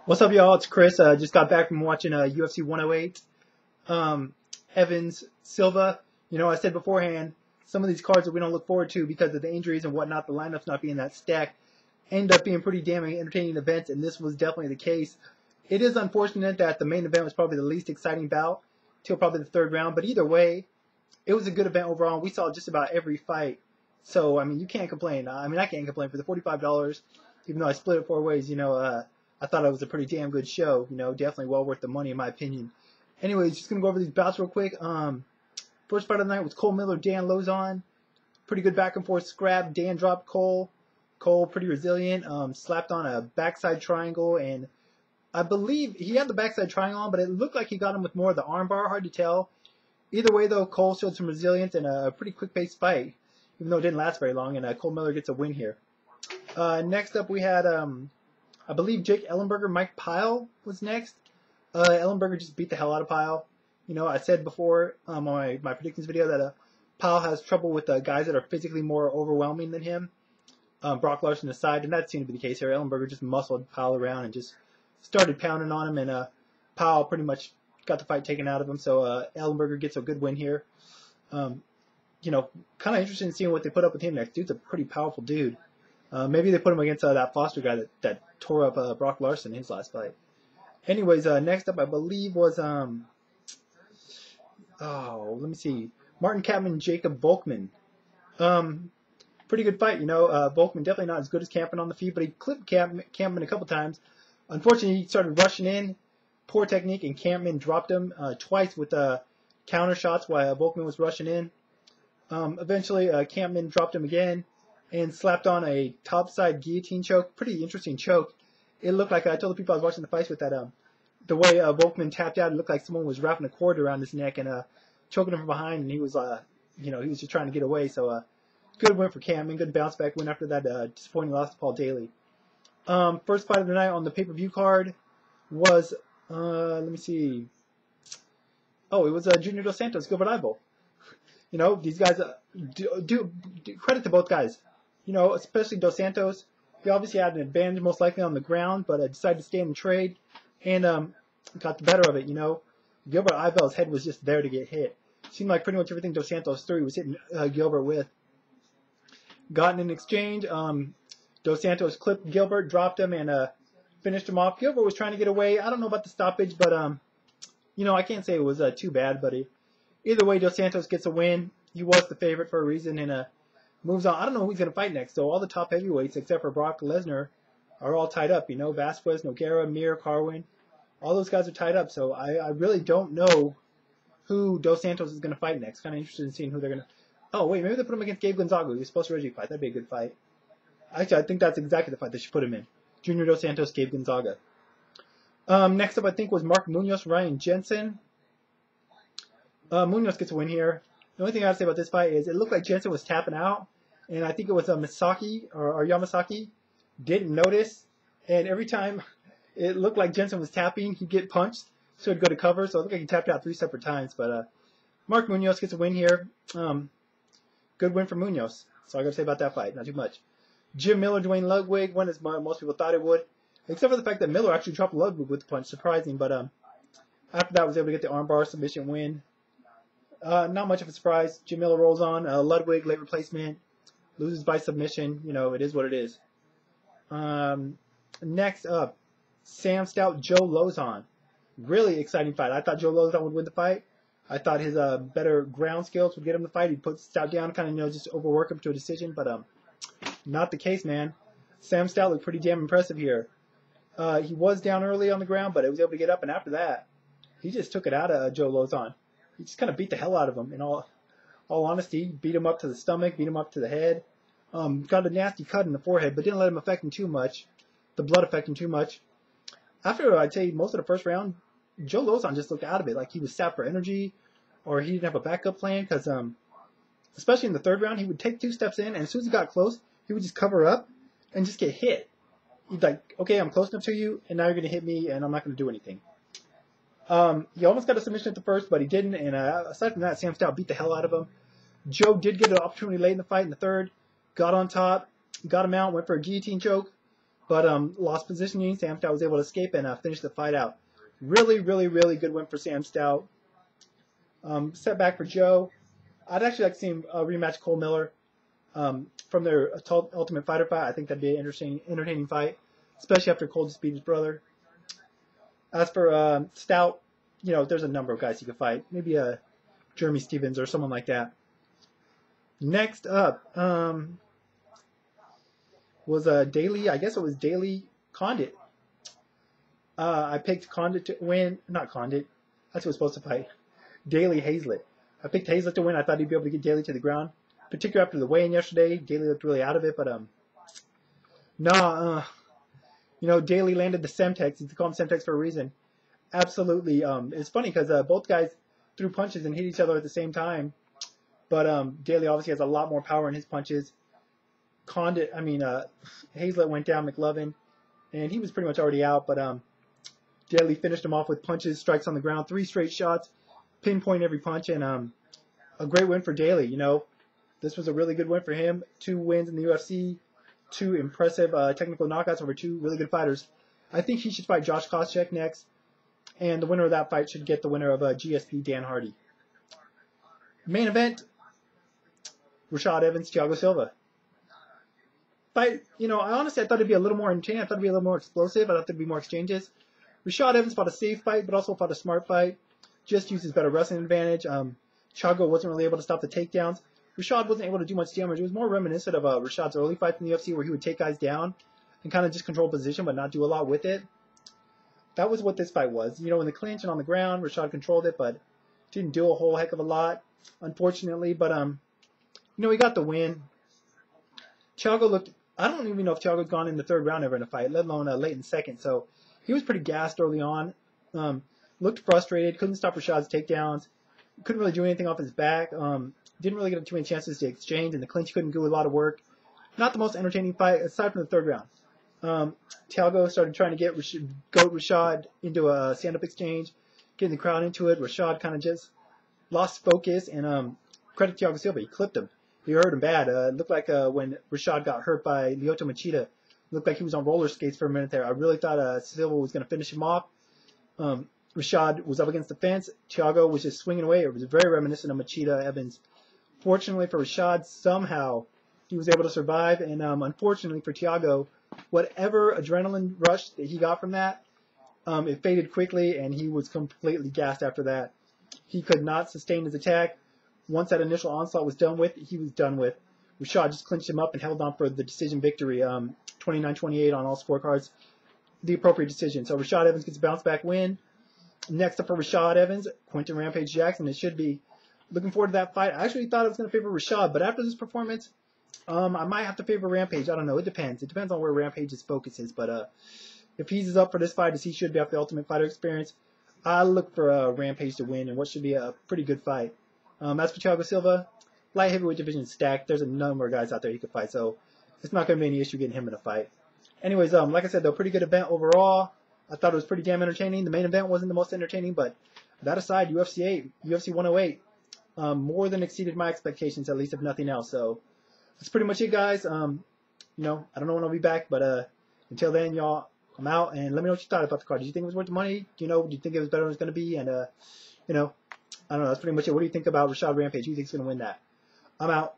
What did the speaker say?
What's up, y'all? It's Chris. Just got back from watching UFC 108. Evans, Silva. I said beforehand, some of these cards that we don't look forward to because of the injuries and whatnot, the lineups not being that stacked, end up being pretty damning entertaining events, and this was definitely the case. It is unfortunate that the main event was probably the least exciting bout till probably the third round, but either way, it was a good event overall. We saw just about every fight. So, you can't complain. I can't complain for the $45, even though I split it 4 ways, I thought it was a pretty damn good show. Definitely well worth the money in my opinion. Anyways, just going to go over these bouts real quick. First fight of the night was Cole Miller, Dan Lozon. Pretty good back and forth scrap. Dan dropped Cole. Cole pretty resilient. Slapped on a backside triangle, and I believe he had the backside triangle on, but it looked like he got him with more of the armbar. Hard to tell. Either way, though, Cole showed some resilience and a pretty quick-paced fight, even though it didn't last very long, and Cole Miller gets a win here. Next up, we had, I believe, Jake Ellenberger. Mike Pyle was next. Ellenberger just beat the hell out of Pyle. I said before on my predictions video that Pyle has trouble with guys that are physically more overwhelming than him. Brock Larson aside, and that seemed to be the case here. Ellenberger just muscled Pyle around and just started pounding on him, and Pyle pretty much got the fight taken out of him, so Ellenberger gets a good win here. Kind of interested in seeing what they put up with him next. Dude's a pretty powerful dude. Maybe they put him against that Foster guy that tore up Brock Larson in his last fight. Anyways, next up I believe was let me see, Martin Kampmann, Jacob Volkman. Pretty good fight, Volkman definitely not as good as Kampmann on the feet, but he clipped Kampmann a couple times. Unfortunately, he started rushing in. Poor technique, and Kampmann dropped him twice with counter shots while Volkman was rushing in. Eventually, Kampmann dropped him again and slapped on a topside guillotine choke. Pretty interesting choke. It looked like, I told the people I was watching the fights with that, the way Volkman tapped out, it looked like someone was wrapping a cord around his neck and choking him from behind, and he was, he was just trying to get away. So, good win for Kampmann. Good bounce back win after that disappointing loss to Paul Daley. First fight of the night on the pay-per-view card was, let me see. Oh, it was Junior Dos Santos, Gilbert Ivo. These guys do credit to both guys. Especially Dos Santos. He obviously had an advantage most likely on the ground, but decided to stand and trade and got the better of it. Gilbert Ivo's head was just there to get hit. Seemed like pretty much everything Dos Santos threw he was hitting Gilbert with. Got in an exchange. Dos Santos clipped Gilbert, dropped him, and finished him off. Gilbert was trying to get away. I don't know about the stoppage, but I can't say it was too bad. But either way, Dos Santos gets a win. He was the favorite for a reason, and moves on. I don't know who he's going to fight next. So all the top heavyweights except for Brock Lesnar are all tied up. Vasquez, Nogueira, Mir, Carwin, all those guys are tied up. So I really don't know who Dos Santos is going to fight next. Kind of interested in seeing who they're going to. Oh wait, maybe they put him against Gabe Gonzaga. He was supposed to originally fight. That'd be a good fight. Actually, I think that's exactly the fight they should put him in. Junior Dos Santos, Gabe Gonzaga. Next up, I think, was Mark Munoz, Ryan Jensen. Munoz gets a win here. The only thing I have to say about this fight is it looked like Jensen was tapping out, and I think it was Misaki or Yamasaki didn't notice, and every time it looked like Jensen was tapping, he'd get punched, so he'd go to cover, so it looked like he tapped out 3 separate times, but Mark Munoz gets a win here. Good win for Munoz. That's all I got to say about that fight, not too much. Jim Miller, Dwayne Ludwig went as most people thought it would, except for the fact that Miller actually dropped Ludwig with the punch, surprising, but after that was able to get the armbar submission win. Not much of a surprise. Jim Miller rolls on. Ludwig, late replacement, loses by submission. It is what it is. Next up, Sam Stout, Joe Lozon. Really exciting fight. I thought Joe Lozon would win the fight. I thought his better ground skills would get him the fight. He'd put Stout down, kind of, just overwork him to a decision, but not the case, man. Sam Stout looked pretty damn impressive here. He was down early on the ground, but he was able to get up, and after that, he just took it out of Joe Lozon. He just kind of beat the hell out of him, in all honesty. Beat him up to the stomach, beat him up to the head. Got a nasty cut in the forehead, but didn't let him affect him too much. The blood affect him too much. After, I'd say, most of the first round, Joe Lozon just looked out of it, like he was sapped for energy, or he didn't have a backup plan, because especially in the third round, he would take 2 steps in, and as soon as he got close, he would just cover up and just get hit. He'd like, okay, I'm close enough to you, and now you're going to hit me, and I'm not going to do anything. He almost got a submission at the first, but he didn't, and aside from that, Sam Stout beat the hell out of him. Joe did get an opportunity late in the fight in the third, got on top, got him out, went for a guillotine choke, but lost positioning. Sam Stout was able to escape and finish the fight out. Really, really, really good win for Sam Stout. Setback for Joe. I'd actually like to see him rematch Cole Miller from their Ultimate Fighter fight. I think that'd be an entertaining fight, especially after Cole just beat his brother. As for Stout, you know, there's a number of guys he could fight. Maybe Jeremy Stevens or someone like that. Next up was Daley. I guess it was Daley Condit. I picked Condit to win. Not Condit. That's who was supposed to fight. Daley Hazelett. I picked Hazelett to win. I thought he'd be able to get Daley to the ground, particularly after the weigh-in yesterday. Daley looked really out of it, but you know, Daley landed the Semtex. They call him Semtex for a reason. Absolutely. It's funny because both guys threw punches and hit each other at the same time, but Daley obviously has a lot more power in his punches. Hazelett went down McLovin, and he was pretty much already out, but Daley finished him off with punches, strikes on the ground, 3 straight shots, pinpoint every punch, and a great win for Daley. You know, this was a really good win for him. 2 wins in the UFC, 2 impressive technical knockouts over 2 really good fighters. I think he should fight Josh Koscheck next, and the winner of that fight should get the winner of GSP Dan Hardy. Main event, Rashad Evans, Thiago Silva. Fight, you know, I honestly thought it'd be a little more entertaining. I thought it'd be a little more explosive. I thought there'd be more exchanges. Rashad Evans fought a safe fight, but also fought a smart fight. Just used his better wrestling advantage. Thiago wasn't really able to stop the takedowns. Rashad wasn't able to do much damage. It was more reminiscent of Rashad's early fights in the UFC where he would take guys down and kind of just control position but not do a lot with it. That was what this fight was. You know, in the clinch and on the ground, Rashad controlled it but didn't do a whole heck of a lot, unfortunately. But, you know, he got the win. Thiago looked... I don't even know if Thiago's gone in the 3rd round ever in a fight, let alone late in the 2nd. So he was pretty gassed early on. Looked frustrated. Couldn't stop Rashad's takedowns. Couldn't really do anything off his back. Didn't really get too many chances to exchange. In the clinch, couldn't do a lot of work. Not the most entertaining fight, aside from the 3rd round. Thiago started trying to goat Rashad into a stand-up exchange, getting the crowd into it. Rashad kind of just lost focus, and credit Thiago Silva. He clipped him. He hurt him bad. It looked like when Rashad got hurt by Lyoto Machida, looked like he was on roller skates for a minute there. I really thought Silva was going to finish him off. Rashad was up against the fence. Thiago was just swinging away. It was very reminiscent of Machida Evans. Fortunately for Rashad, somehow he was able to survive. And unfortunately for Thiago, whatever adrenaline rush that he got from that, it faded quickly, and he was completely gassed after that. He could not sustain his attack. Once that initial onslaught was done with, he was done with. Rashad just clinched him up and held on for the decision victory, 29-28 on all scorecards, the appropriate decision. So Rashad Evans gets a bounce-back win. Next up for Rashad Evans, Quentin Rampage Jackson. It should be. Looking forward to that fight. I actually thought I was going to favor Rashad, but after this performance, I might have to favor Rampage. I don't know. It depends. It depends on where Rampage's focus is. But if he's up for this fight, as he should be after the Ultimate Fighter experience, I look for Rampage to win in what should be a pretty good fight. As for Thiago Silva, light heavyweight division is stacked. There's a number of guys out there he could fight, so it's not going to be any issue getting him in a fight. Anyways, like I said, though, pretty good event overall. I thought it was pretty damn entertaining. The main event wasn't the most entertaining, but that aside, UFC 108, more than exceeded my expectations, at least if nothing else. So that's pretty much it, guys. You know, I don't know when I'll be back, but until then, y'all, I'm out. And let me know what you thought about the card. Did you think it was worth the money? You know, do you think it was better than it was going to be? And you know, I don't know. That's pretty much it. What do you think about Rashad Rampage? Who do you think is going to win that? I'm out.